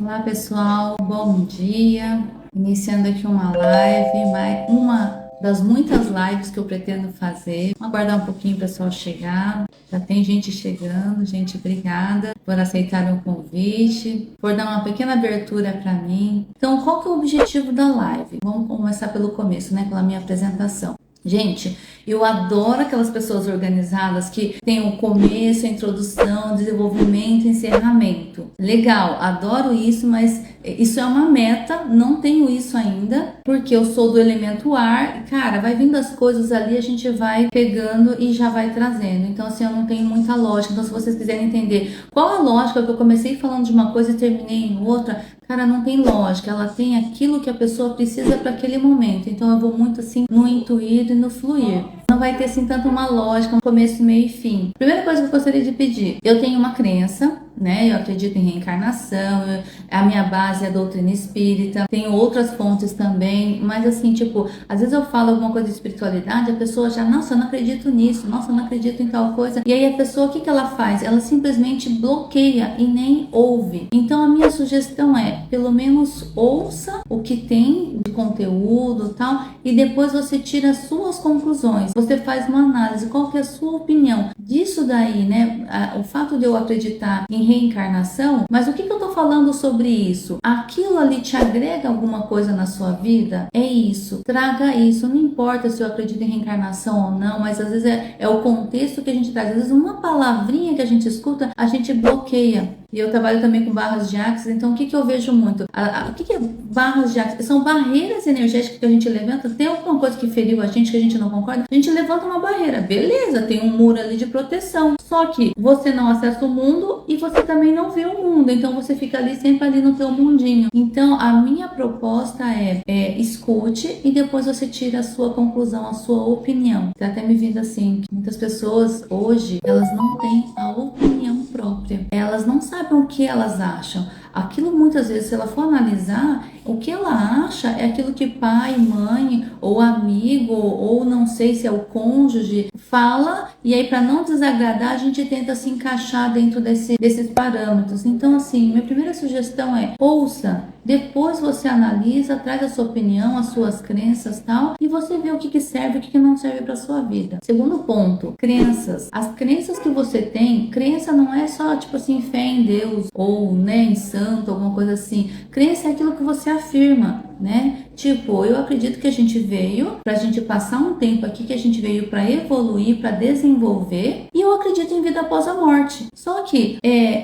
Olá pessoal, bom dia. Iniciando aqui uma live, uma das muitas lives que eu pretendo fazer. Vamos aguardar um pouquinho o pessoal chegar. Já tem gente chegando, gente, obrigada por aceitar o convite, por dar uma pequena abertura para mim. Então, qual que é o objetivo da live? Vamos começar pelo começo, né? Pela minha apresentação. Gente, eu adoro aquelas pessoas organizadas que tem o começo, a introdução, desenvolvimento, encerramento. Legal, adoro isso, mas isso é uma meta, não tenho isso ainda, porque eu sou do elemento ar. Cara, vai vindo as coisas ali, a gente vai pegando e já vai trazendo. Então, assim, eu não tenho muita lógica. Então, se vocês quiserem entender qual a lógica que eu comecei falando de uma coisa e terminei em outra, cara, não tem lógica. Ela tem aquilo que a pessoa precisa para aquele momento. Então, eu vou muito assim no intuir e no fluir. Não vai ter assim tanto uma lógica, um começo, meio e fim. Primeira coisa que eu gostaria de pedir: eu tenho uma crença, né? Eu acredito em reencarnação, a minha base é a doutrina espírita, tenho outras fontes também, mas assim, tipo, às vezes eu falo alguma coisa de espiritualidade, a pessoa já, nossa, eu não acredito nisso, nossa, eu não acredito em tal coisa. E aí a pessoa, o que ela faz? Ela simplesmente bloqueia e nem ouve. Então a minha sugestão é, pelo menos ouça o que tem de conteúdo e tal, e depois você tira as suas conclusões. Você faz uma análise, qual que é a sua opinião disso daí, né? O fato de eu acreditar em reencarnação, mas o que eu tô falando sobre isso? Aquilo ali te agrega alguma coisa na sua vida? É isso, traga isso, não importa se eu acredito em reencarnação ou não, mas às vezes é o contexto que a gente traz. Às vezes uma palavrinha que a gente escuta, a gente bloqueia. E eu trabalho também com barras de axis, então o que eu vejo muito? O que é barras de axis? São barreiras energéticas que a gente levanta. Tem alguma coisa que feriu a gente, que a gente não concorda? A gente levanta uma barreira, beleza, tem um muro ali de proteção. Só que você não acessa o mundo e você também não vê o mundo, então você fica ali sempre ali no teu mundinho. Então a minha proposta é escute e depois você tira a sua conclusão, a sua opinião. Tá até me vindo assim, que muitas pessoas hoje, elas não têm a opinião própria. Elas não sabem o que elas acham. Aquilo muitas vezes, se ela for analisar, o que ela acha é aquilo que pai, mãe, ou amigo, ou não sei se é o cônjuge, fala, e aí para não desagradar, a gente tenta se encaixar dentro desses parâmetros. Então, assim, minha primeira sugestão é, ouça, depois você analisa, traz a sua opinião, as suas crenças e tal, e você vê o que serve e o que não serve para sua vida. Segundo ponto, crenças. As crenças que você tem, crença não é só, tipo assim, fé em Deus, ou, né, em santo, alguma coisa assim. Crença é aquilo que você afirma, né? Tipo, eu acredito que a gente veio pra gente passar um tempo aqui, que a gente veio pra evoluir, pra desenvolver, e eu acredito em vida após a morte. Só que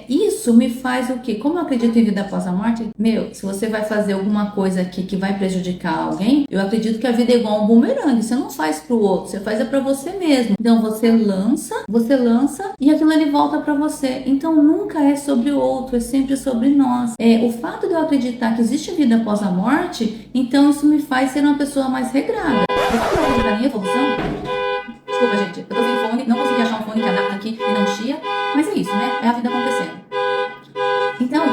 isso me faz o quê? Como eu acredito em vida após a morte, se você vai fazer alguma coisa aqui que vai prejudicar alguém, eu acredito que a vida é igual um bumerangue, você não faz pro outro, você faz pra você mesmo. Então você lança e aquilo ali volta pra você. Então nunca é sobre o outro, é sempre sobre nós. O fato de eu acreditar que existe vida após a morte, então isso me faz ser uma pessoa mais regrada. Você tá falando da minha evolução? Desculpa, gente, eu tô sem fone, não consegui achar um fone que adapta aqui e não chia, mas é isso, né? É a vida acontecendo. Então,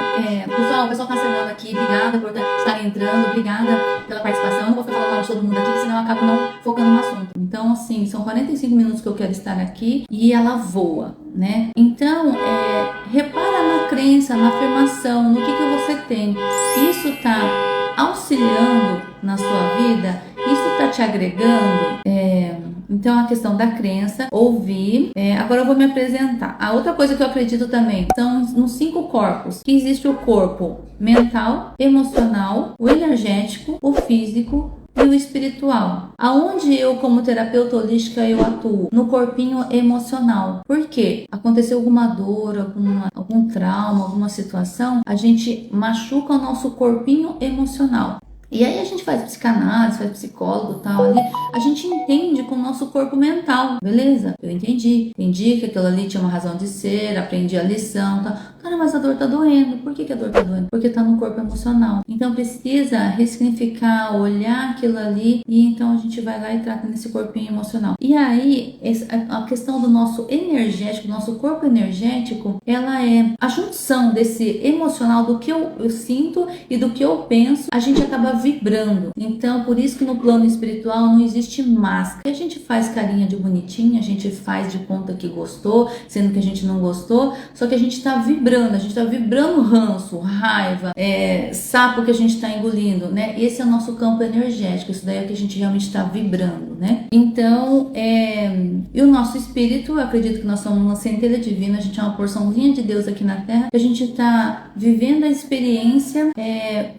pessoal, o pessoal tá assinando aqui, obrigada por estar entrando, obrigada pela participação. Eu não vou ficar falando de todo mundo aqui, senão eu acabo não focando no assunto. Então, assim, são 45 minutos que eu quero estar aqui e ela voa, né? Então, repara na crença, na afirmação, no que você tem. Isso tá auxiliando na sua vida? Isso tá te agregando? Então a questão da crença, ouvir. Agora eu vou me apresentar. A outra coisa que eu acredito também são nos 5 corpos, que existe o corpo mental, emocional, o energético, o físico e o espiritual. Aonde eu, como terapeuta holística, eu atuo? No corpinho emocional. Por quê? Aconteceu alguma dor, algum trauma, alguma situação, a gente machuca o nosso corpinho emocional. E aí a gente faz psicanálise, faz psicólogo e tal, ali, a gente entende com o nosso corpo mental, beleza? Eu entendi que aquilo ali tinha uma razão de ser, aprendi a lição, tal. Cara, mas a dor tá doendo. Por que a dor tá doendo? Porque tá no corpo emocional. Então precisa ressignificar, olhar aquilo ali, e então a gente vai lá e trata nesse corpinho emocional. E aí, a questão do nosso energético, nosso corpo energético, ela é a junção desse emocional, do que eu sinto e do que eu penso, a gente acaba vibrando. Então, por isso que no plano espiritual não existe máscara. A gente faz carinha de bonitinha, a gente faz de conta que gostou, sendo que a gente não gostou, só que a gente tá vibrando, ranço, raiva, sapo que a gente tá engolindo, né? Esse é o nosso campo energético, isso daí é o que a gente realmente tá vibrando, né? Então, e o nosso espírito, eu acredito que nós somos uma centelha divina, a gente é uma porçãozinha de Deus aqui na Terra, que a gente tá vivendo a experiência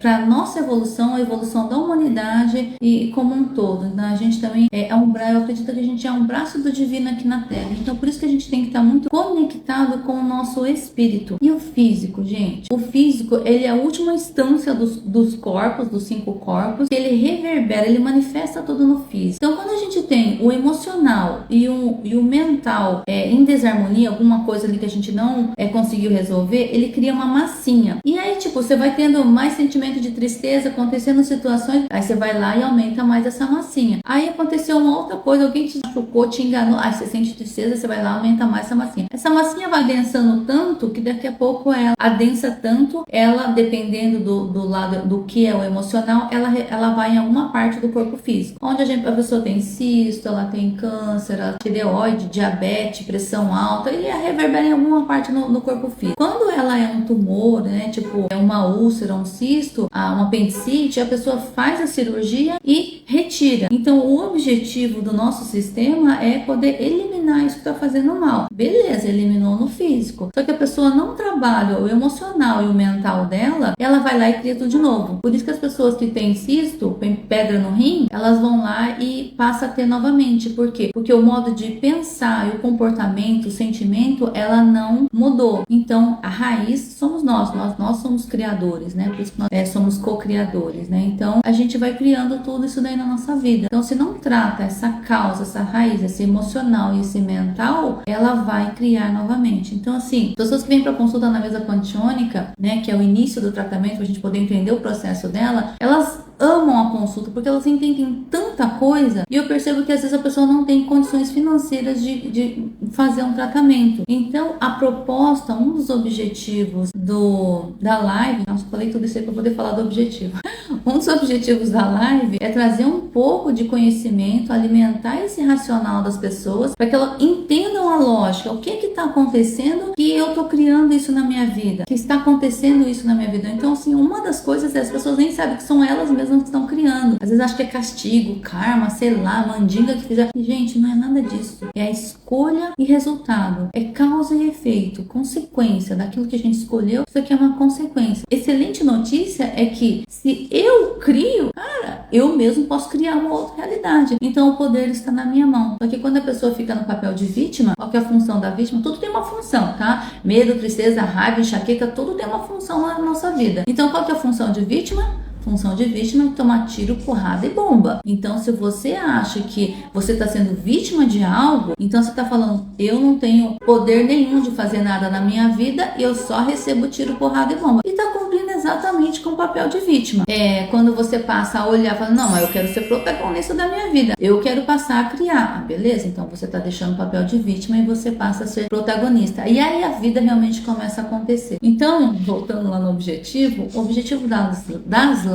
para nossa evolução, a evolução da humanidade e como um todo. Então, a gente também eu acredito que a gente é um braço do divino aqui na Terra. Então, por isso que a gente tem que estar muito conectado com o nosso espírito. E o físico, gente? O físico, ele é a última instância dos corpos, dos 5 corpos, que ele reverbera, ele manifesta tudo no físico. Então, quando a gente tem o emocional e o mental em desarmonia, alguma coisa ali que a gente não conseguiu resolver, ele cria uma massinha. E aí, tipo, você vai tendo mais sentimento de tristeza, acontecendo situações, aí você vai lá e aumenta mais essa massinha. Aí aconteceu uma outra coisa, alguém te machucou, te enganou, aí você sente tristeza, você vai lá e aumenta mais essa massinha. Essa massinha vai adensando tanto que daqui a pouco ela adensa tanto, ela, dependendo do lado do que é o emocional, ela vai em alguma parte do corpo físico. Onde a pessoa tem cisto, ela tem câncer, ela tem tireoide, diabetes, pressão alta, e reverbera em alguma parte no corpo físico. Quando ela é um tumor, né, tipo uma úlcera, um cisto, uma apendicite, a pessoa faz a cirurgia e retira. Então, o objetivo do nosso sistema é poder eliminar isso que está fazendo mal. Beleza, eliminou no físico. Só que a pessoa não trabalha o emocional e o mental dela, ela vai lá e cria tudo de novo. Por isso que as pessoas que têm cisto, tem pedra no rim, elas vão lá e passam a ter novamente. Por quê? Porque o modo de pensar e o comportamento, o sentimento, ela não mudou. Então, a raiz somos nós somos criadores, né? Por isso que nós somos co-criadores, né? Então, a gente vai criando tudo isso daí na nossa vida. Então, se não trata essa causa, essa raiz, esse emocional e esse mental, ela vai criar novamente. Então, assim, pessoas que vêm para consulta na mesa quantiônica, né, que é o início do tratamento, pra gente poder entender o processo dela, elas amam a consulta porque elas entendem tanta coisa, e eu percebo que às vezes a pessoa não tem condições financeiras de fazer um tratamento. Então, a proposta, um dos objetivos da live, nossa, falei tudo isso aí para poder falar do objetivo. Um dos objetivos da live é trazer um pouco de conhecimento, alimentar esse racional das pessoas, para que elas entendam a lógica, o que está acontecendo que eu estou criando isso na minha vida, que está acontecendo isso na minha vida. Então, assim, uma das coisas é as pessoas nem sabem que são elas mesmas que estão criando. Às vezes acham que é castigo, karma, sei lá, mandinga que fizeram. E, gente, não é nada disso. É a escolha e resultado. É causa e efeito, consequência daquilo que a gente escolheu. Isso aqui é uma consequência. Excelente notícia é que se eu crio, cara, eu mesmo posso criar uma outra realidade. Então o poder está na minha mão. Só que quando a pessoa fica no papel de vítima, qual que é a função da vítima? Tudo tem uma função, tá? Medo, tristeza, raiva, enxaqueca, tudo tem uma função na nossa vida. Então qual que é a função de vítima? Função de vítima é tomar tiro, porrada e bomba. Então, se você acha que você está sendo vítima de algo, então você está falando, eu não tenho poder nenhum de fazer nada na minha vida, eu só recebo tiro, porrada e bomba. E está cumprindo exatamente com o papel de vítima. Quando você passa a olhar e fala, não, mas eu quero ser protagonista da minha vida, eu quero passar a criar. Beleza? Então você está deixando o papel de vítima e você passa a ser protagonista. E aí a vida realmente começa a acontecer. Então, voltando lá no objetivo, o objetivo das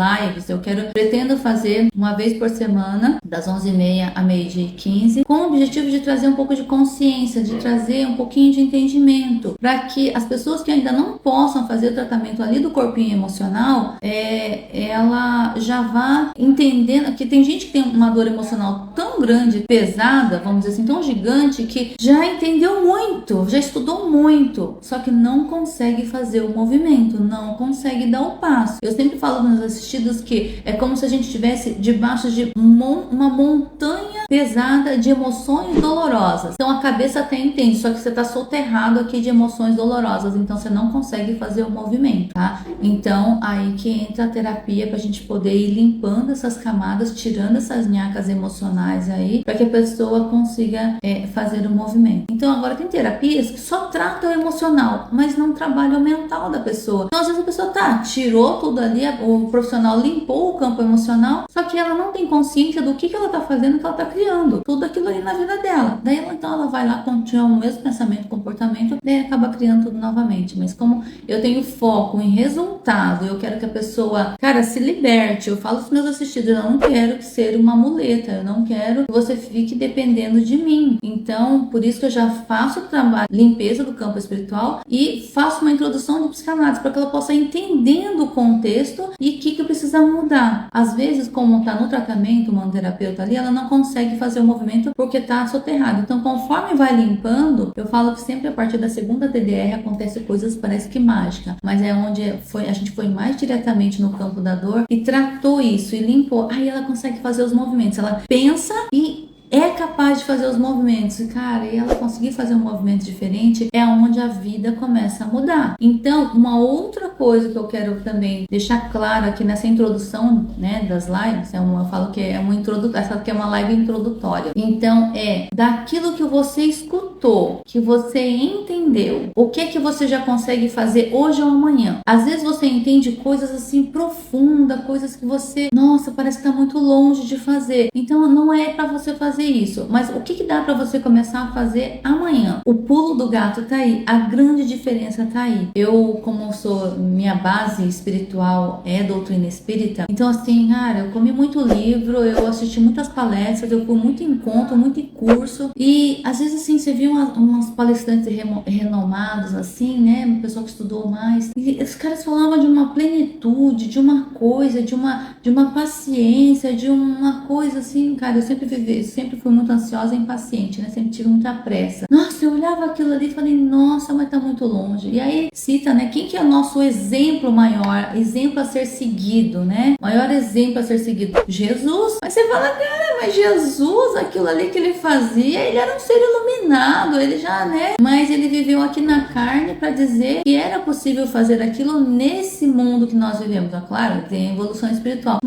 lives, pretendo fazer uma vez por semana, das 11h30 a meio-dia e 15, com o objetivo de trazer um pouco de consciência, de trazer um pouquinho de entendimento, para que as pessoas que ainda não possam fazer o tratamento ali do corpinho emocional, ela já vá entendendo que tem gente que tem uma dor emocional tão grande, pesada, vamos dizer assim, tão gigante, que já entendeu muito, já estudou muito, só que não consegue fazer o movimento, não consegue dar o passo. Eu sempre falo nos assistidos que é como se a gente estivesse debaixo de uma montanha pesada de emoções dolorosas. Então a cabeça até entende, só que você está soterrado aqui de emoções dolorosas, então você não consegue fazer o movimento, tá? Então aí que entra a terapia para a gente poder ir limpando essas camadas, tirando essas nhacas emocionais aí, para que a pessoa consiga fazer o movimento. Então agora tem terapias que só tratam o emocional, mas não trabalham o mental da pessoa. Então às vezes a pessoa tirou tudo ali, o profissional limpou o campo emocional, só que ela não tem consciência do que ela está fazendo, que ela está criando. criando tudo aquilo ali na vida dela. Daí então ela vai lá, continua o mesmo pensamento, comportamento, daí acaba criando tudo novamente. Mas como eu tenho foco em resultado, eu quero que a pessoa, cara, se liberte. Eu falo aos meus assistidos, eu não quero ser uma muleta, eu não quero que você fique dependendo de mim. Então, por isso que eu já faço o trabalho, limpeza do campo espiritual e faço uma introdução de psicanálise para que ela possa ir entendendo o contexto e o que precisa mudar. Às vezes, como está no tratamento, uma terapeuta ali, ela não consegue fazer o movimento porque está soterrado. Então, conforme vai limpando, eu falo que sempre a partir da segunda TDR acontece coisas, parece que mágica, mas é onde a gente foi mais diretamente no campo da dor e tratou isso e limpou. Aí ela consegue fazer os movimentos. Ela pensa e é capaz de fazer os movimentos. E, cara, e ela conseguir fazer um movimento diferente é onde a vida começa a mudar. Então, uma outra coisa que eu quero também deixar claro aqui nessa introdução, né, das lives, eu falo que é uma introdução, essa aqui é uma live introdutória. Então, daquilo que você escutou, que você entendeu, o que você já consegue fazer hoje ou amanhã. Às vezes você entende coisas assim profundas, coisas que você, nossa, parece que tá muito longe de fazer. Então, não é para você fazer isso, mas o que dá para você começar a fazer amanhã? O pulo do gato tá aí, a grande diferença tá aí. Eu, como minha base espiritual é doutrina espírita, então assim, cara, eu comi muito livro, eu assisti muitas palestras, eu fui muito em encontro, muito em curso, e às vezes assim, você viu umas palestrantes renomados assim, né, uma pessoa que estudou mais, e os caras falavam de uma plenitude, de uma coisa, de uma paciência, de uma coisa assim, cara, eu sempre fui muito ansiosa e impaciente, né? Sempre tive muita pressa. Nossa, eu olhava aquilo ali e falei, nossa, mas tá muito longe. E aí cita, né? Quem que é o nosso exemplo maior? Exemplo a ser seguido, né? Maior exemplo a ser seguido. Jesus. Mas você fala, cara, mas Jesus, aquilo ali que ele fazia, ele era um ser iluminado, ele já, né? Mas ele viveu aqui na carne para dizer que era possível fazer aquilo nesse mundo que nós vivemos. Claro, tem a evolução espiritual.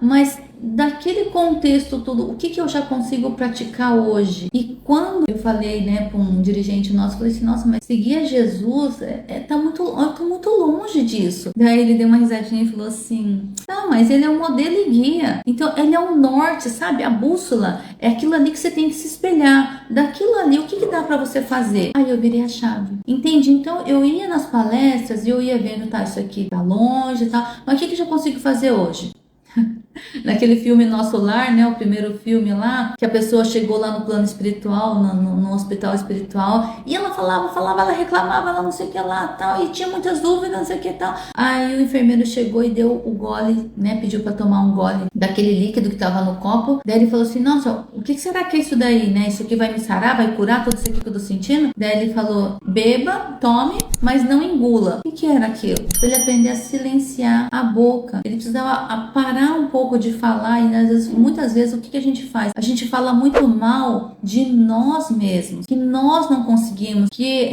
Mas daquele contexto tudo, o que eu já consigo praticar hoje? E quando eu falei, né, para um dirigente nosso, eu falei assim, nossa, mas seguir a Jesus, eu tô muito longe disso. Daí ele deu uma risadinha e falou assim, não, mas ele é um modelo e guia. Então, ele é um norte, sabe? A bússola é aquilo ali que você tem que se espelhar. Daquilo ali, o que dá para você fazer? Aí eu virei a chave. Entende? Então, eu ia nas palestras e eu ia vendo, tá, isso aqui tá longe e tal, mas o que eu já consigo fazer hoje? Naquele filme Nosso Lar, né, o primeiro filme lá, que a pessoa chegou lá no plano espiritual, no hospital espiritual, e ela falava, ela reclamava, ela não sei o que lá, tal, e tinha muitas dúvidas, não sei o que tal. Aí o enfermeiro chegou e deu o gole, né, pediu pra tomar um gole daquele líquido que tava no copo. Daí ele falou assim, nossa, o que será que é isso daí, né, isso aqui vai me sarar, vai curar tudo isso aqui que eu tô sentindo? Daí ele falou, beba, tome, mas não engula. O que era aquilo? Pra ele aprender a silenciar a boca. Ele precisava parar um pouco de falar e muitas vezes o que a gente faz? A gente fala muito mal de nós mesmos, que nós não conseguimos, que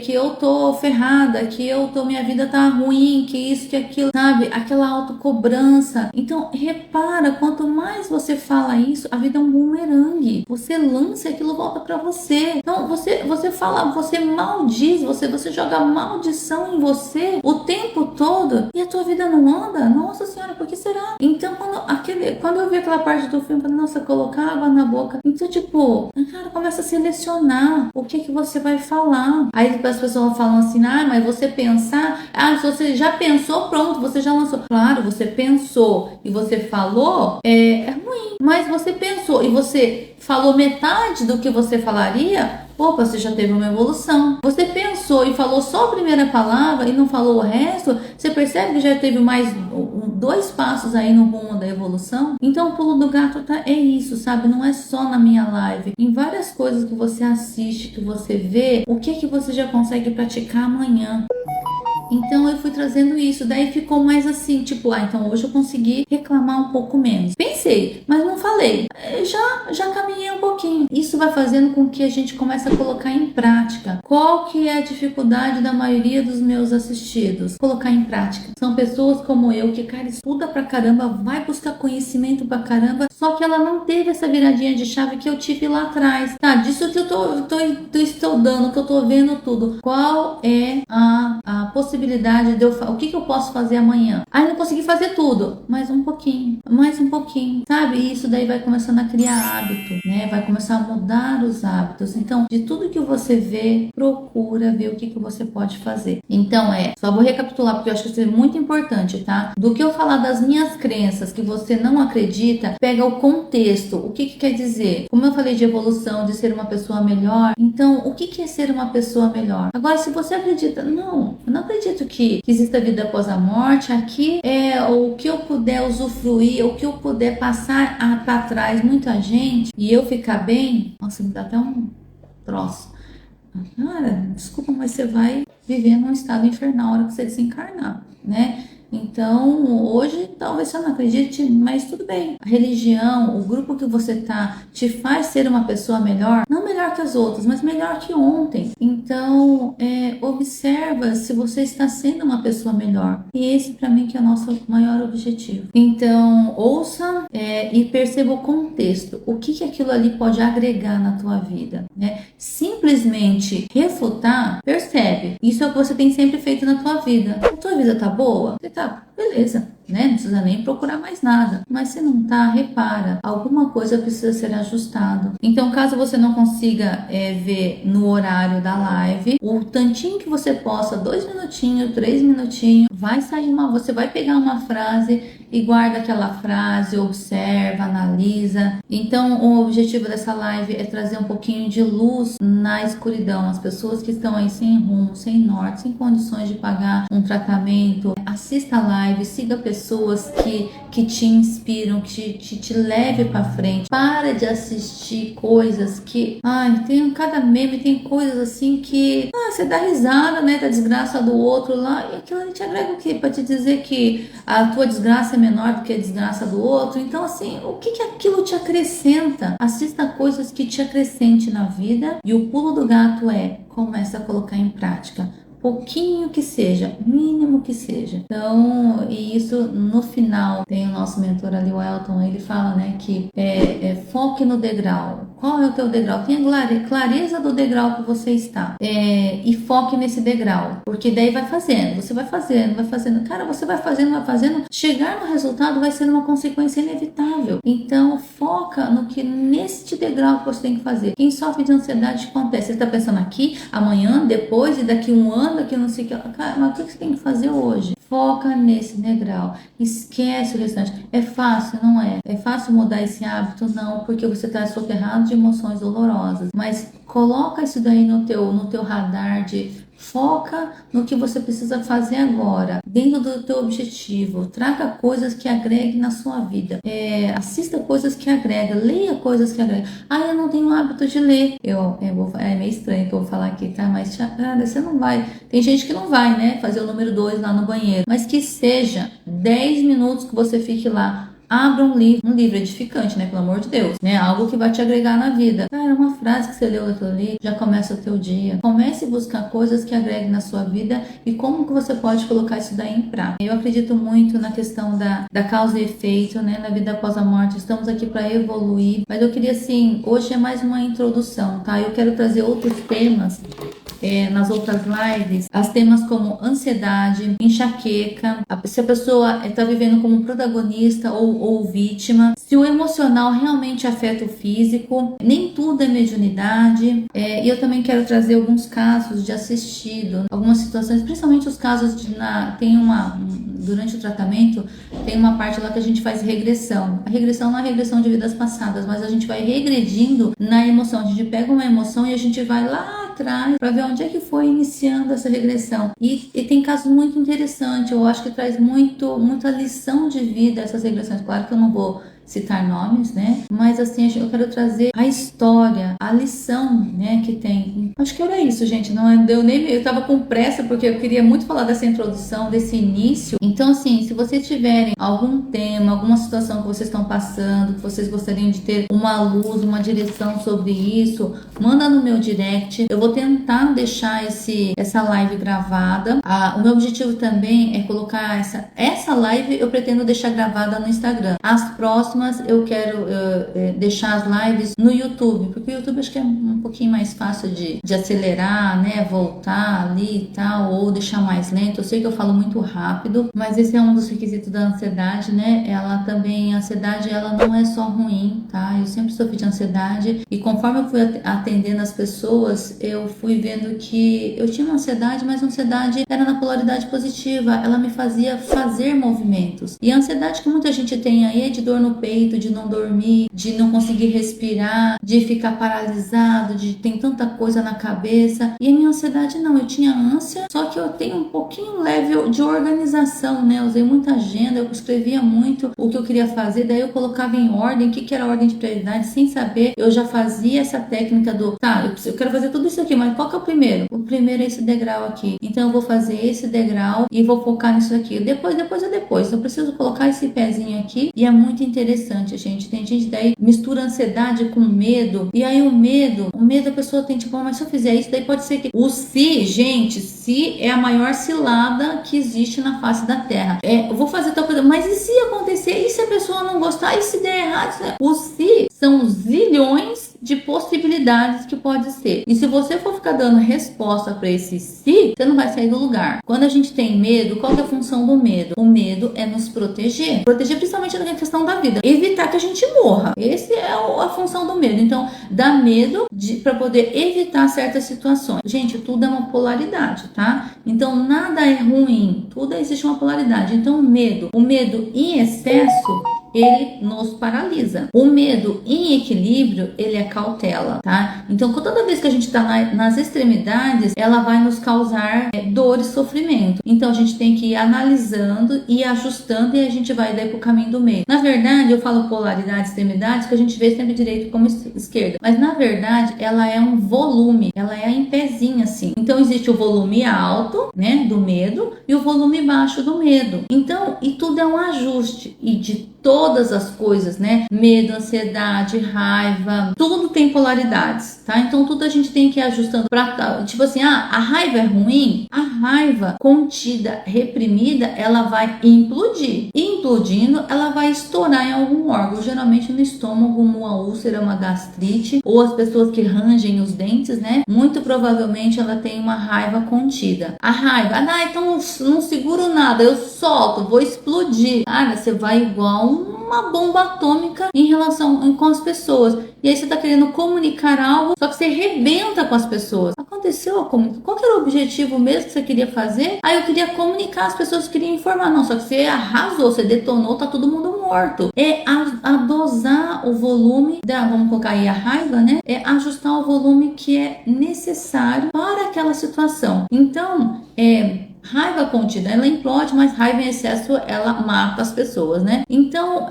eu tô ferrada, que minha vida tá ruim, que isso, que aquilo, sabe? Aquela autocobrança. Então, repara, quanto mais você fala isso, a vida é um bumerangue. Você lança e aquilo volta pra você. Então, você fala, você maldiz, você joga maldição em você o tempo todo e a tua vida não anda? Nossa Senhora, por que será? Então, quando eu vi aquela parte do filme, eu falei, nossa, colocar água na boca. Então, tipo, cara, começa a selecionar o que você vai falar. Aí as pessoas falam assim, mas você pensar, se você já pensou, pronto, você já lançou. Claro, você pensou e você falou, é ruim. Mas você pensou e você falou metade do que você falaria, opa, você já teve uma evolução. Você pensou e falou só a primeira palavra e não falou o resto, você percebe que já teve mais 2 passos aí no rumo da evolução? Então o pulo do gato é isso, sabe? Não é só na minha live. Em várias coisas que você assiste, que você vê, o que você já consegue praticar amanhã? Então eu fui trazendo isso, daí ficou mais assim, tipo, então hoje eu consegui reclamar um pouco menos. Pensei, mas não falei. Já caminhei um pouquinho. Isso vai fazendo com que a gente comece a colocar em prática. Qual que é a dificuldade da maioria dos meus assistidos? Colocar em prática. São pessoas como eu que, cara, estuda pra caramba, vai buscar conhecimento pra caramba, só que ela não teve essa viradinha de chave que eu tive lá atrás. Tá, disso que eu tô estudando, que eu tô vendo tudo. Qual é a possibilidade de o que eu posso fazer amanhã? Aí não consegui fazer tudo, mais um pouquinho, sabe? E isso daí vai começando a criar hábito, né? Vai começar a mudar os hábitos. Então, de tudo que você vê, procura ver o que você pode fazer. Então, só vou recapitular porque eu acho que isso é muito importante, tá? Do que eu falar das minhas crenças que você não acredita, pega o contexto. O que quer dizer? Como eu falei de evolução, de ser uma pessoa melhor, então, o que é ser uma pessoa melhor? Agora, se você acredita, não, eu não acredito que exista vida após a morte, aqui é o que eu puder usufruir, o que eu puder passar para trás, muita gente, e eu ficar bem, nossa, me dá até um troço. Cara, desculpa, mas você vai viver num estado infernal na hora que você desencarnar, né? Então, hoje, talvez você não acredite, mas tudo bem. A religião, o grupo que você tá, te faz ser uma pessoa melhor, não melhor que as outras, mas melhor que ontem. Então, observa se você está sendo uma pessoa melhor. E esse, para mim, que é o nosso maior objetivo. Então, ouça e perceba o contexto. O que aquilo ali pode agregar na tua vida, né? Simplesmente refutar, percebe. Isso é o que você tem sempre feito na tua vida. A tua vida tá boa? Você tá, beleza, né? Não precisa nem procurar mais nada. Mas se não tá, repara. Alguma coisa precisa ser ajustado. Então, caso você não consiga ver no horário da live, o tantinho que você possa, 2 minutinhos, 3 minutinhos, vai sair você vai pegar uma frase e guarda aquela frase, observa, analisa. Então, o objetivo dessa live é trazer um pouquinho de luz na escuridão. As pessoas que estão aí sem rumo, sem norte, sem condições de pagar um tratamento. Assista a live, siga pessoas que te inspiram, que te leve para frente. Para de assistir coisas que... tem cada meme, tem coisas assim que... você dá risada, né, da desgraça do outro lá, e aquilo ali te agrega o quê? Para te dizer que a tua desgraça é menor do que a desgraça do outro. Então, assim, o que aquilo te acrescenta? Assista coisas que te acrescente na vida, e o pulo do gato começa a colocar em prática. Pouquinho que seja, mínimo que seja. Então, e isso no final, tem o nosso mentor ali, o Elton, ele fala, né, que foque no degrau. Qual é o teu degrau? Tenha clareza do degrau que você está. E foque nesse degrau. Porque daí vai fazendo, você vai fazendo. Cara, você vai fazendo. Chegar no resultado vai ser uma consequência inevitável. Então, foca no que neste degrau que você tem que fazer. Quem sofre de ansiedade, acontece. Você está pensando aqui, amanhã, depois e daqui um ano, daqui não sei o que. Cara, mas o que você tem que fazer hoje? Foca nesse degrau. Esquece o restante. É fácil? Não é. É fácil mudar esse hábito? Não, porque você está soterrado de emoções dolorosas. Mas coloca isso daí no teu radar de... Foca no que você precisa fazer agora, dentro do teu objetivo. Traga coisas que agreguem na sua vida. Assista coisas que agregam, leia coisas que agregam. Eu não tenho o hábito de ler. É meio estranho que eu vou falar aqui, tá? Mas, cara, você não vai. Tem gente que não vai, né? Fazer o número 2 lá no banheiro. Mas que seja 10 minutos que você fique lá. Abra um livro edificante, né? Pelo amor de Deus, né? Algo que vai te agregar na vida. Cara, uma frase que você leu daquilo ali, já começa o teu dia. Comece a buscar coisas que agreguem na sua vida e como que você pode colocar isso daí em prática. Eu acredito muito na questão da causa e efeito, né? Na vida após a morte. Estamos aqui para evoluir. Mas eu queria, assim, hoje é mais uma introdução, tá? Eu quero trazer outros temas nas outras lives, as temas como ansiedade, enxaqueca, se a pessoa está vivendo como protagonista ou vítima, se o emocional realmente afeta o físico, nem tudo é mediunidade. E eu também quero trazer alguns casos de assistido, algumas situações, principalmente os casos durante o tratamento, tem uma parte lá que a gente faz regressão. A regressão não é regressão de vidas passadas, mas a gente vai regredindo na emoção. A gente pega uma emoção e a gente vai lá atrás para ver onde é que foi iniciando essa regressão. E tem casos muito interessantes. Eu acho que traz muita lição de vida essas regressões. Claro que eu não vou citar nomes, né? Mas assim, eu quero trazer a história, a lição, né, que tem. Acho que era isso, gente. Não deu nem... Eu tava com pressa porque eu queria muito falar dessa introdução, desse início. Então, assim, se vocês tiverem algum tema, alguma situação que vocês estão passando, que vocês gostariam de ter uma luz, uma direção sobre isso, manda no meu direct. Eu vou tentar deixar essa live gravada. O meu objetivo também é colocar essa live, eu pretendo deixar gravada no Instagram. As próximas próximas eu quero deixar as lives no YouTube, porque o YouTube acho que é um pouquinho mais fácil de acelerar, né? Voltar ali e tal, ou deixar mais lento. Eu sei que eu falo muito rápido, mas esse é um dos requisitos da ansiedade, né? Ela também, a ansiedade, ela não é só ruim, tá? Eu sempre sofri de ansiedade e conforme eu fui atendendo as pessoas, eu fui vendo que eu tinha uma ansiedade, mas a ansiedade era na polaridade positiva, ela me fazia fazer movimentos. E a ansiedade que muita gente tem aí é de dor no peito, de não dormir, de não conseguir respirar, de ficar paralisado, de ter tanta coisa na cabeça. E a minha ansiedade não, eu tinha ânsia, só que eu tenho um pouquinho leve de organização, né? Eu usei muita agenda, eu escrevia muito o que eu queria fazer, daí eu colocava em ordem, o que era ordem de prioridade, sem saber, eu já fazia essa técnica do, tá, eu quero fazer tudo isso aqui, mas qual que é o primeiro? O primeiro é esse degrau aqui, então eu vou fazer esse degrau e vou focar nisso aqui, depois, eu preciso colocar esse pezinho aqui, e é muito interessante, gente, tem gente daí mistura ansiedade com medo, e aí o medo a pessoa tem tipo, mas se eu fizer isso, daí pode ser que o se, gente, se é a maior cilada que existe na face da terra, eu vou fazer tal coisa, mas e se acontecer, e se a pessoa não gostar, e se der errado, o se são zilhões de possibilidades que pode ser. E se você for ficar dando resposta para esse se, você não vai sair do lugar. Quando a gente tem medo, qual que é a função do medo? O medo é nos proteger. Proteger principalmente na questão da vida. Evitar que a gente morra. Essa é a função do medo. Então, dá medo para poder evitar certas situações. Gente, tudo é uma polaridade, tá? Então, nada é ruim. Tudo existe uma polaridade. Então, o medo em excesso, ele nos paralisa. O medo em equilíbrio, ele é cautela, tá? Então, toda vez que a gente está nas extremidades, ela vai nos causar dor e sofrimento. Então, a gente tem que ir analisando e ajustando e a gente vai daí pro caminho do meio. Na verdade, eu falo polaridade, extremidades, que a gente vê sempre direito como esquerda. Mas, na verdade, ela é um volume, ela é em pezinho, assim. Então, existe o volume alto, né, do medo, e o volume baixo do medo. Então, e tudo é um ajuste. E de todas as coisas, né? Medo, ansiedade, raiva, tudo tem polaridades, tá? Então tudo a gente tem que ir ajustando pra, tipo assim, a raiva é ruim, a raiva contida, reprimida, ela vai implodir. E implodindo, ela vai estourar em algum órgão, geralmente no estômago, uma úlcera, uma gastrite, ou as pessoas que rangem os dentes, né? Muito provavelmente ela tem uma raiva contida. A raiva, então não seguro nada, eu solto, vou explodir. Cara, você vai igual uma bomba atômica em relação com as pessoas. E aí você tá querendo comunicar algo, só que você rebenta com as pessoas. Aconteceu a comunicação. Qual que era o objetivo mesmo que você queria fazer? Eu queria comunicar, as pessoas queriam informar. Não, só que você arrasou, você detonou, tá todo mundo morto. É a dosar o volume vamos colocar aí a raiva, né? É ajustar o volume que é necessário para aquela situação. Então, raiva contida, ela implode, mas raiva em excesso, ela mata as pessoas, né? Então,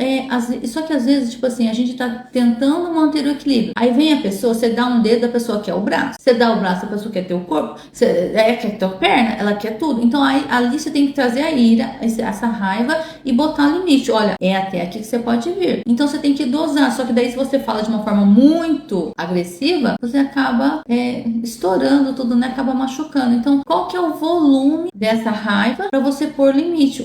só que às vezes, tipo assim, a gente tá tentando manter o equilíbrio. Aí vem a pessoa, você dá um dedo, a pessoa quer o braço. Você dá o braço, a pessoa quer ter o corpo. Você quer ter a perna, ela quer tudo. Então, aí, ali você tem que trazer a ira, essa raiva e botar limite. Olha, é até aqui que você pode vir. Então, você tem que dosar. Só que daí, se você fala de uma forma muito agressiva, você acaba estourando tudo, né? Acaba machucando. Então, qual que é o volume dessa raiva para você pôr limite?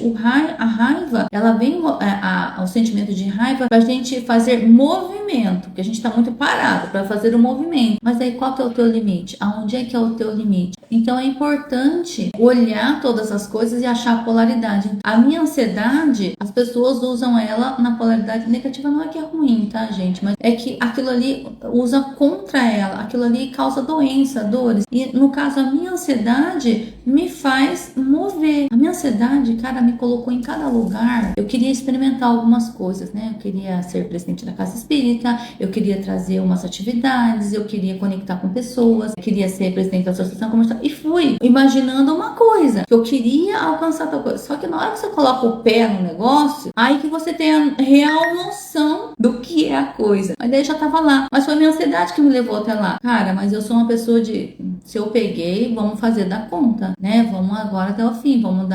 A raiva, ela vem, o sentimento de raiva pra gente fazer movimento, porque a gente tá muito parado para fazer o movimento. Mas aí qual que é o teu limite? Aonde é que é o teu limite? Então é importante olhar todas as coisas e achar a polaridade. A minha ansiedade, as pessoas usam ela na polaridade negativa, não é que é ruim, tá, gente? Mas é que aquilo ali usa contra ela, aquilo ali causa doença, dores. E no caso, a minha ansiedade me faz mover. A minha ansiedade, cara, me colocou em cada lugar. Eu queria experimentar algumas coisas, né? Eu queria ser presidente da casa espírita, eu queria trazer umas atividades, eu queria conectar com pessoas, eu queria ser presidente da associação comercial. E fui imaginando uma coisa, que eu queria alcançar tal coisa. Só que na hora que você coloca o pé no negócio, aí que você tem a real noção do que é a coisa. Mas daí já tava lá. Mas foi a minha ansiedade que me levou até lá. Cara, mas eu sou uma pessoa de se eu peguei, vamos fazer da conta, né? Vamos agora até o fim, vamos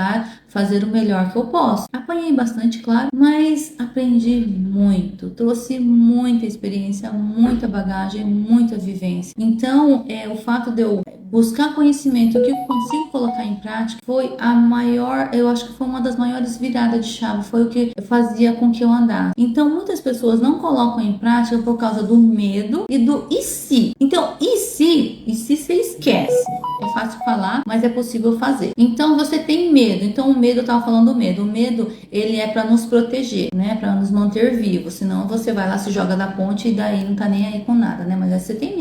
fazer o melhor que eu posso. Apanhei bastante, claro, mas aprendi muito, trouxe muita experiência, muita bagagem, muita vivência. Então, o fato de eu buscar conhecimento, o que eu consigo colocar em prática, foi a maior, eu acho que foi uma das maiores viradas de chave, foi o que fazia com que eu andasse. Então, muitas pessoas não colocam em prática por causa do medo e do e se. Então, e se você esquece. É fácil falar, mas é possível fazer. Então, você tem medo. Então, o medo, eu tava falando do medo. O medo, ele é para nos proteger, né? Para nos manter vivos. Senão, você vai lá, se joga da ponte e daí não tá nem aí com nada, né? Mas aí você tem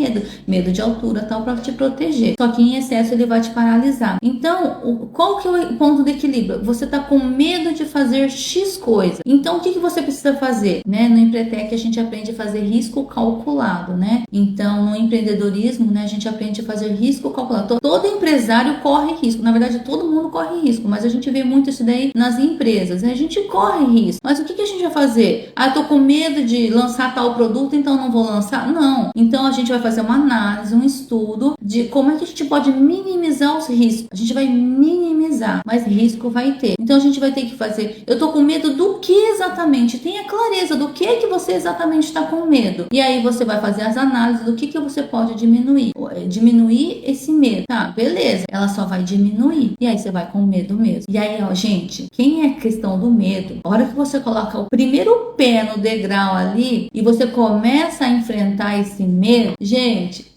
medo de altura, tal, para te proteger. Só que em excesso, ele vai te paralisar. Então, qual que é o ponto de equilíbrio? Você tá com medo de fazer X coisa. Então, o que você precisa fazer? Né? No Empretec, a gente aprende a fazer risco calculado, né? Então, no empreendedorismo, né, a gente aprende a fazer risco calculado. Todo empresário corre risco. Na verdade, todo mundo corre risco, mas a gente vê muito isso daí nas empresas, né? A gente corre risco. Mas o que a gente vai fazer? Ah, eu tô com medo de lançar tal produto, então não vou lançar? Não. Então, a gente vai fazer uma análise, um estudo de como é que a gente pode minimizar os riscos. A gente vai minimizar, mas risco vai ter. Então, a gente vai ter que fazer. Eu tô com medo do que exatamente? Tenha clareza do que você exatamente está com medo. E aí, você vai fazer as análises do que você pode diminuir. Diminuir esse medo. Tá, beleza. Ela só vai diminuir. E aí, você vai com medo mesmo. E aí, ó, gente, quem é questão do medo, a hora que você coloca o primeiro pé no degrau ali e você começa a enfrentar esse medo, gente,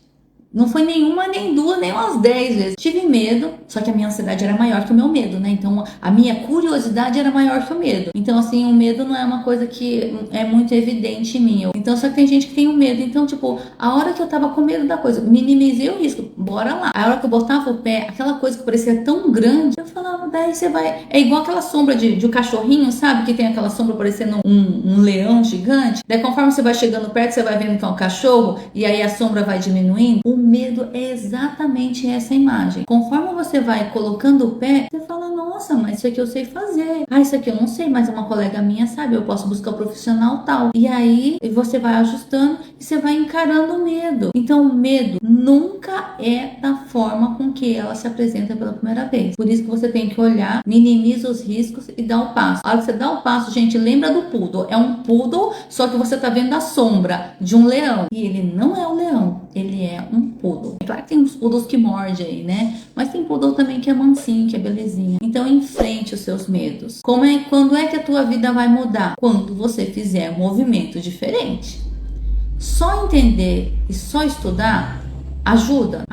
não foi nenhuma, nem duas, nem umas 10 vezes. Tive medo, só que a minha ansiedade era maior que o meu medo, né? Então, a minha curiosidade era maior que o medo. Então, assim, o medo não é uma coisa que é muito evidente em mim. Então, só que tem gente que tem o medo. Então, tipo, a hora que eu tava com medo da coisa, minimizei o risco, bora lá. A hora que eu botava o pé, aquela coisa que parecia tão grande, eu falava, daí você vai... É igual aquela sombra de um cachorrinho, sabe? Que tem aquela sombra parecendo um leão gigante. Daí, conforme você vai chegando perto, você vai vendo que é um cachorro, e aí a sombra vai diminuindo. O medo é exatamente essa imagem. Conforme você vai colocando o pé, você fala, nossa, mas isso aqui eu sei fazer. Ah, isso aqui eu não sei, mas uma colega minha sabe, eu posso buscar o profissional tal. E aí, você vai ajustando e você vai encarando o medo. Então, o medo nunca é da forma com que ela se apresenta pela primeira vez. Por isso que você tem que olhar, minimiza os riscos e dá o passo. A hora que você dá o passo, gente, lembra do poodle. É um poodle, só que você tá vendo a sombra de um leão. E ele não é o leão, ele é um poodle. É claro que tem uns poodles que mordem aí, né? Mas tem poodle também que é mansinho, que é belezinha. Então, enfrente os seus medos. Quando é que a tua vida vai mudar? Quando você fizer um movimento diferente. Só entender e só estudar ajuda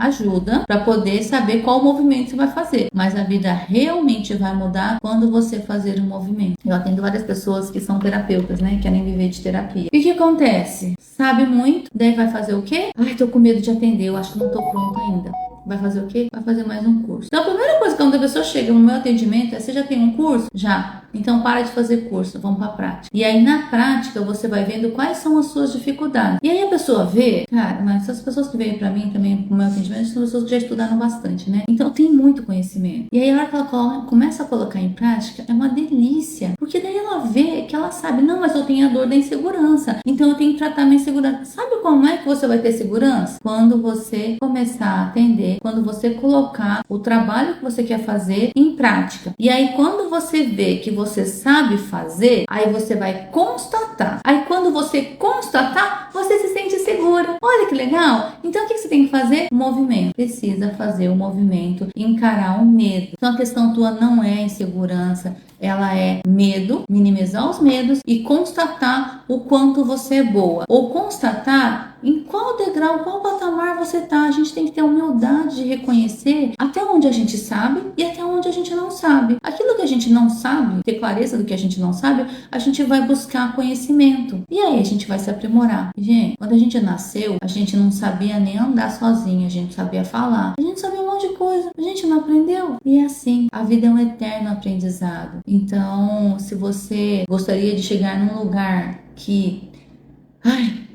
para poder saber qual movimento você vai fazer, mas a vida realmente vai mudar quando você fazer um movimento. Eu atendo várias pessoas que são terapeutas, né, querem viver de terapia. E o que acontece? Sabe muito, daí vai fazer o quê? Ai, tô com medo de atender, eu acho que não tô pronta ainda. Vai fazer o quê? Vai fazer mais um curso. Então, a primeira coisa que quando a pessoa chega no meu atendimento é: você já tem um curso? Já. Então, para de fazer curso, vamos pra prática. E aí, na prática, você vai vendo quais são as suas dificuldades. E aí, a pessoa vê, cara, mas essas pessoas que vêm pra mim também, pro meu atendimento, são pessoas que já estudaram bastante, né? Então, tem muito conhecimento. E aí, a hora que ela começa a colocar em prática, é uma delícia. Porque daí ela vê que ela sabe, não, mas eu tenho a dor da insegurança. Então, eu tenho que tratar minha insegurança. Sabe como é que você vai ter segurança? Quando você começar a atender, quando você colocar o trabalho que você quer fazer em prática. E aí, quando você vê que você sabe fazer, aí você vai constatar. Aí, quando você constatar, você se sente segura. Olha que legal! Então, o que você tem que fazer? Movimento. Precisa fazer o movimento, encarar o medo. Então, a questão tua não é insegurança, ela é medo, minimizar os medos e constatar o quanto você é boa. Ou constatar em qual degrau, qual patamar você tá. A gente tem que ter humildade de reconhecer até onde a gente sabe e até onde a gente não sabe. Aquilo que a gente não sabe, ter clareza do que a gente não sabe, a gente vai buscar conhecimento. E aí a gente vai se aprimorar. Gente, quando a gente nasceu, a gente não sabia nem andar sozinha, a gente sabia falar, a gente sabia um monte de coisa, a gente não aprendeu. E é assim, a vida é um eterno aprendizado. Então, se você gostaria de chegar num lugar que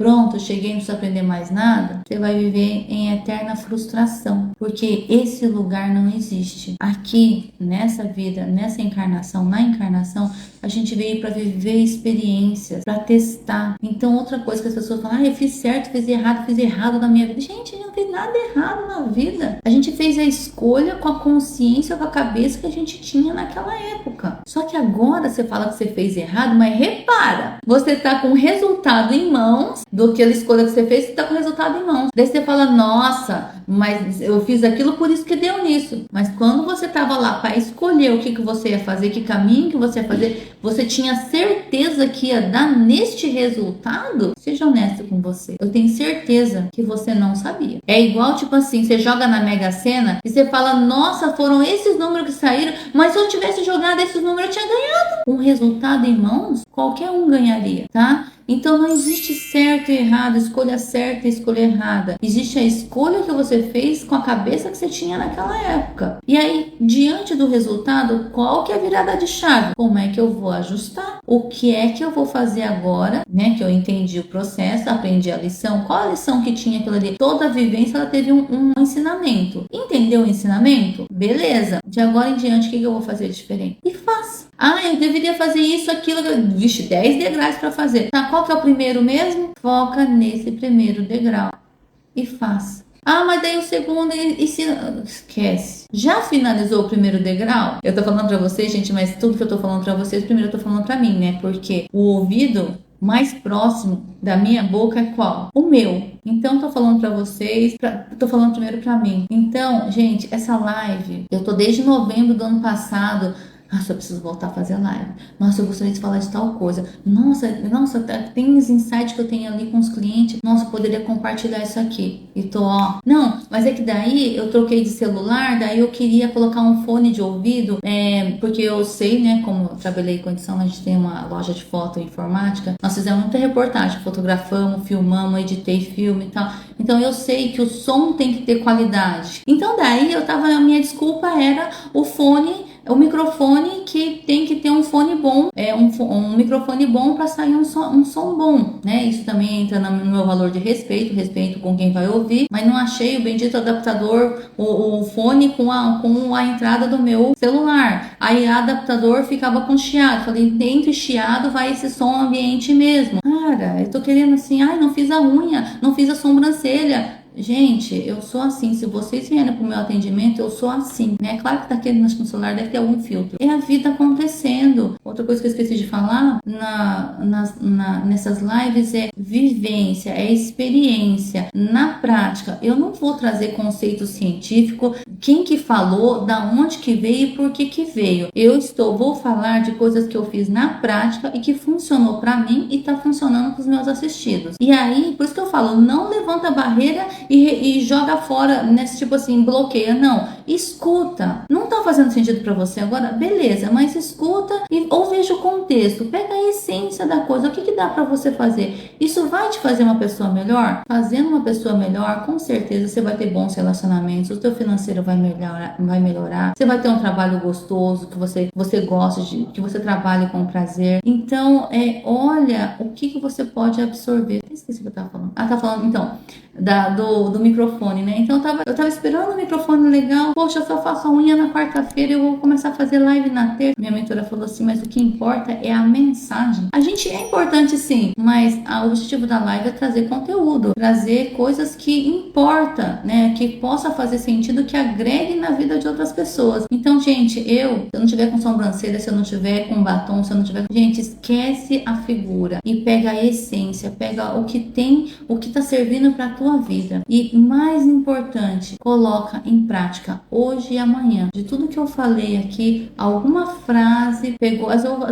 pronto, eu cheguei, não preciso aprender mais nada, você vai viver em eterna frustração, porque esse lugar não existe. Aqui, nessa vida, nessa encarnação, na encarnação, a gente veio para viver experiências, para testar. Então, outra coisa que as pessoas falam, eu fiz certo, fiz errado na minha vida. Gente, não fez nada errado na vida. A gente fez a escolha com a consciência, com a cabeça que a gente tinha naquela época. Só que agora você fala que você fez errado, mas repara, você tá com o resultado em mãos do que a escolha que você fez, você tá com o resultado em mãos. Daí você fala, nossa, mas eu fiz aquilo por isso que deu nisso. Mas quando você tava lá para escolher o que você ia fazer, que caminho que você ia fazer, você tinha certeza que ia dar neste resultado? Seja honesto com você. Eu tenho certeza que você não sabia. É igual, tipo assim, você joga na Mega Sena e você fala, nossa, foram esses números que saíram, mas se eu tivesse jogado esses números, eu tinha ganhado. Um resultado em mãos, qualquer um ganharia, tá? Então não existe certo e errado, escolha certa e escolha errada. Existe a escolha que você fez com a cabeça que você tinha naquela época. E aí, diante do resultado, qual que é a virada de chave? Como é que eu vou ajustar? O que é que eu vou fazer agora, né? Que eu entendi o processo, aprendi a lição. Qual a lição que tinha aquilo ali? Toda a vivência, ela teve um ensinamento. Entendeu o ensinamento? Beleza. De agora em diante, o que eu vou fazer diferente? E faça. Eu deveria fazer isso, aquilo. Vixe, 10 degraus para fazer. Tá, qual que é o primeiro mesmo? Foca nesse primeiro degrau e faça. Mas daí o segundo esquece. Já finalizou o primeiro degrau? Eu tô falando pra vocês, gente, mas tudo que eu tô falando pra vocês, primeiro eu tô falando pra mim, né? Porque o ouvido mais próximo da minha boca é qual? O meu. Então, tô falando pra vocês, tô falando primeiro pra mim. Então, gente, essa live, eu tô desde novembro do ano passado. Nossa, eu preciso voltar a fazer live. Nossa, eu gostaria de falar de tal coisa. Nossa, tem uns insights que eu tenho ali com os clientes. Nossa, eu poderia compartilhar isso aqui. E tô, Não, mas é que daí eu troquei de celular, daí eu queria colocar um fone de ouvido, porque eu sei, né, como eu trabalhei com edição, a gente tem uma loja de foto e informática. Nós fizemos muita reportagem, fotografamos, filmamos, editei filme e tal. Então eu sei que o som tem que ter qualidade. Então daí a minha desculpa era o microfone, que tem que ter um fone bom, um microfone bom para sair um som bom, né? Isso também entra no meu valor de respeito com quem vai ouvir, mas não achei o bendito adaptador, o fone com a entrada do meu celular. Aí o adaptador ficava com chiado. Falei, dentro de chiado vai esse som ambiente mesmo. Cara, eu tô querendo assim, não fiz a unha, não fiz a sobrancelha. Gente, eu sou assim. Se vocês vierem pro meu atendimento, eu sou assim, né? Claro que tá aqui no celular deve ter algum filtro. É a vida acontecendo. Outra coisa que eu esqueci de falar nessas lives é vivência, é experiência. Na prática, eu não vou trazer conceito científico, quem que falou, da onde que veio e por que veio. Vou falar de coisas que eu fiz na prática e que funcionou pra mim e tá funcionando pros meus assistidos. E aí, por isso que eu falo, não levanta a barreira e joga fora, nesse tipo assim, bloqueia. Não, escuta. Não tá fazendo sentido pra você agora? Beleza, mas escuta ou veja o contexto. Pega a essência da coisa. O que dá pra você fazer? Isso vai te fazer uma pessoa melhor? Fazendo uma pessoa melhor, com certeza você vai ter bons relacionamentos, o teu financeiro vai melhorar, você vai ter um trabalho gostoso, que você gosta de, que você trabalhe com prazer. Então, olha o que você pode absorver. Eu esqueci o que eu tava falando. Tá falando, então, do microfone, né? Então eu tava esperando um microfone legal. Poxa, eu só faço a unha na quarta-feira e eu vou começar a fazer live na terça. Minha mentora falou assim, mas o que importa é a mensagem. A gente é importante sim, mas o objetivo da live é trazer conteúdo, trazer coisas que importam, né? Que possa fazer sentido, que agregue na vida de outras pessoas. Então, gente, se eu não tiver com sobrancelha, se eu não tiver com batom, se eu não tiver... Gente, esquece a figura e pega a essência, pega o que tem, o que tá servindo pra tua vida. E mais importante, coloca em prática hoje e amanhã. De tudo que eu falei aqui, alguma frase pegou.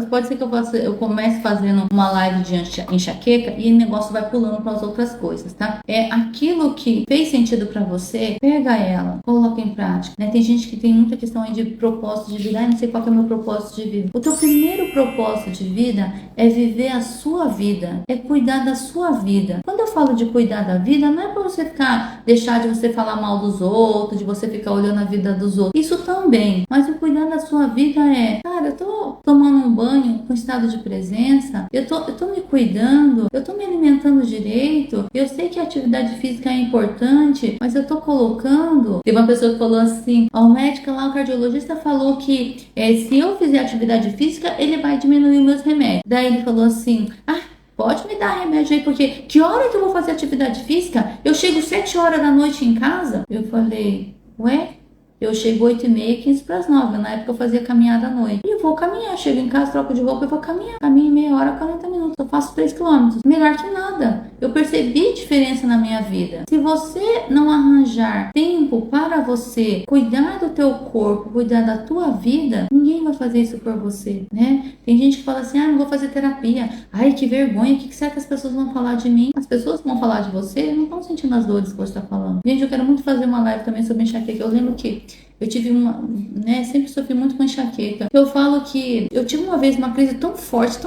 Pode ser que eu comece fazendo uma live de enxaqueca e o negócio vai pulando para as outras coisas, tá? É aquilo que fez sentido para você, pega ela, coloca em prática, né? Tem gente que tem muita questão aí de propósito de vida. Não sei qual que é o meu propósito de vida. O teu primeiro propósito de vida é viver a sua vida, é cuidar da sua vida. Quando eu falo de cuidar da vida, não é pra você ficar, deixar de você falar mal dos outros, de você ficar olhando a vida dos outros. Isso também. Mas o cuidar da sua vida é, cara, eu tô tomando um banho com estado de presença, eu tô me cuidando, eu tô me alimentando direito, eu sei que a atividade física é importante, mas eu tô colocando. Teve uma pessoa que falou assim, ó, o médico lá, o cardiologista falou que se eu fizer atividade física, ele vai diminuir os meus remédios. Daí ele falou assim, pode me dar remédio aí, porque que hora que eu vou fazer atividade física? Eu chego 7 horas da noite em casa? Eu falei, ué? Eu chego 8h30, 15 para as 9. Na época eu fazia caminhada à noite. E eu vou caminhar. Chego em casa, troco de roupa e vou caminhar. Caminho meia hora, 40 minutos. Eu faço 3 quilômetros. Melhor que nada. Eu percebi diferença na minha vida. Se você não arranjar tempo para você cuidar do teu corpo, cuidar da tua vida, ninguém vai fazer isso por você, né? Tem gente que fala assim, não vou fazer terapia. Ai, que vergonha. O que será que as pessoas vão falar de mim? As pessoas que vão falar de você não estão sentindo as dores que você está falando. Gente, eu quero muito fazer uma live também sobre enxaqueca. Eu lembro que eu tive sempre sofri muito com enxaqueca. Eu falo que eu tive uma vez uma crise tão forte,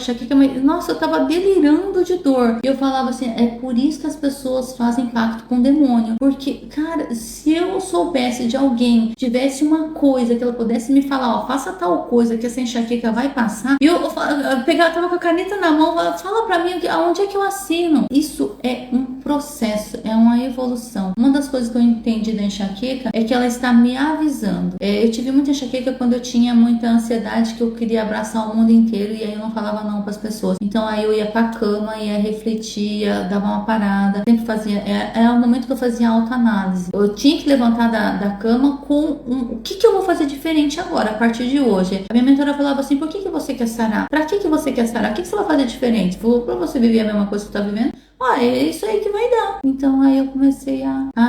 enxaqueca, mas nossa, eu tava delirando de dor. E eu falava assim, é por isso que as pessoas fazem pacto com o demônio. Porque, cara, se eu soubesse de alguém, tivesse uma coisa que ela pudesse me falar, ó, faça tal coisa que essa enxaqueca vai passar. E eu tava com a caneta na mão, fala pra mim aonde é que eu assino. Isso é um processo, é uma evolução. Uma das coisas que eu entendi da enxaqueca é que ela está me avisando. Eu tive muita enxaqueca quando eu tinha muita ansiedade, que eu queria abraçar o mundo inteiro e aí eu não falava não para as pessoas. Então aí eu ia pra cama, ia refletir, dava uma parada. Sempre fazia, era o momento que eu fazia autoanálise. Eu tinha que levantar da cama com o que eu vou fazer diferente agora, a partir de hoje. A minha mentora falava assim, por que você quer sarar? Pra que você quer sarar? O que você vai fazer diferente? Falou, pra você viver a mesma coisa que você tá vivendo? É isso aí que vai dar. Então aí eu comecei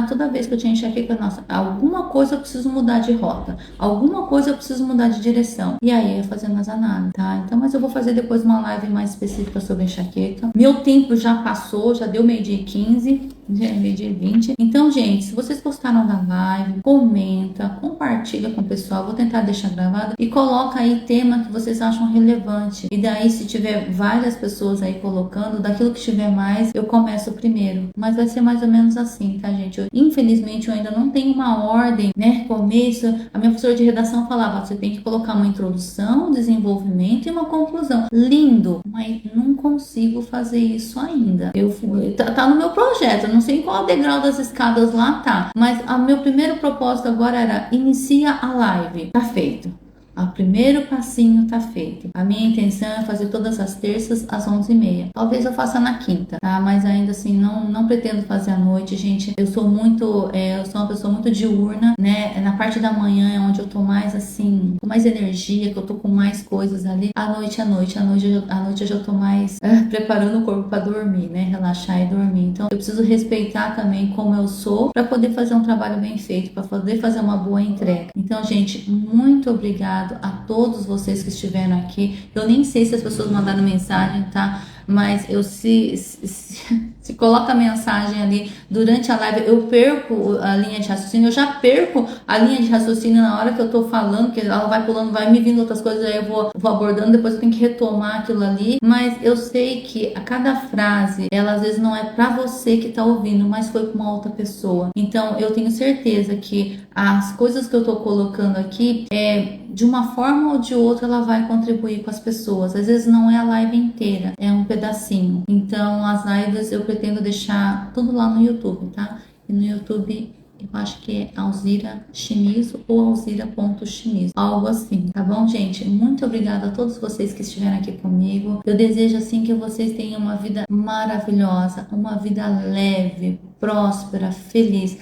toda vez que eu tinha enxaqueca, nossa, alguma coisa eu preciso mudar de rota, alguma coisa eu preciso mudar de direção. E aí eu ia fazendo as análises, tá? Então, mas eu vou fazer depois uma live mais específica sobre enxaqueca. Meu tempo já passou, já deu 12h15, já é 12h20. Então, gente, se vocês gostaram da live, comenta, compartilha com o pessoal, vou tentar deixar gravado e coloca aí tema que vocês acham relevante. E daí, se tiver várias pessoas aí colocando, daquilo que tiver mais, eu começo primeiro. Mas vai ser mais ou menos assim, tá, gente? Infelizmente, eu ainda não tenho uma ordem, né? Começo. A minha professora de redação falava, você tem que colocar uma introdução, desenvolvimento e uma conclusão. Lindo, mas não consigo fazer isso ainda. Tá no meu projeto, não sei em qual degrau das escadas lá tá. Mas o meu primeiro propósito agora era inicia a live. Tá feito. O primeiro passinho tá feito. A minha intenção é fazer todas as terças às 11h30. Talvez eu faça na quinta, tá? Mas ainda assim, não pretendo fazer à noite, gente. Eu sou uma pessoa muito diurna, né? Na parte da manhã é onde eu tô mais assim, com mais energia, que eu tô com mais coisas ali. À noite eu já tô mais preparando o corpo pra dormir, né? Relaxar e dormir. Então, eu preciso respeitar também como eu sou pra poder fazer um trabalho bem feito, pra poder fazer uma boa entrega. Então, gente, muito obrigada a todos vocês que estiveram aqui. Eu nem sei se as pessoas mandaram mensagem, tá? Mas eu se coloca a mensagem ali durante a live, eu perco a linha de raciocínio. Eu já perco a linha de raciocínio na hora que eu tô falando, que ela vai pulando, vai me vindo outras coisas, aí eu vou abordando, depois eu tenho que retomar aquilo ali. Mas eu sei que a cada frase, ela às vezes não é pra você que tá ouvindo, mas foi pra uma outra pessoa. Então eu tenho certeza que as coisas que eu tô colocando aqui de uma forma ou de outra ela vai contribuir com as pessoas. Às vezes não é a live inteira, é um pedacinho. Então as lives eu pretendo deixar tudo lá no YouTube, tá? E no YouTube eu acho que é Alzira Chimizo ou Alzira.chimizo, algo assim, tá bom, gente? Muito obrigada a todos vocês que estiveram aqui comigo. Eu desejo assim que vocês tenham uma vida maravilhosa, uma vida leve, próspera, feliz.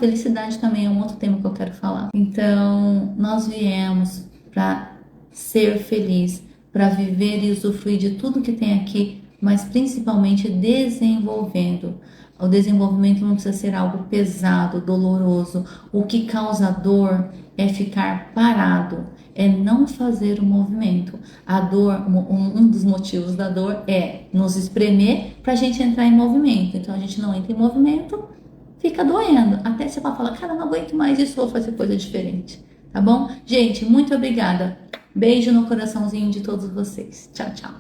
Felicidade também é um outro tema que eu quero falar. Então, nós viemos para ser feliz, para viver e usufruir de tudo que tem aqui, mas principalmente desenvolvendo. O desenvolvimento não precisa ser algo pesado, doloroso. O que causa dor é ficar parado, é não fazer o movimento. A dor, um dos motivos da dor é nos espremer para a gente entrar em movimento. Então a gente não entra em movimento, fica doendo. Até você vai falar, cara, não aguento mais isso, vou fazer coisa diferente. Tá bom? Gente, muito obrigada. Beijo no coraçãozinho de todos vocês. Tchau, tchau.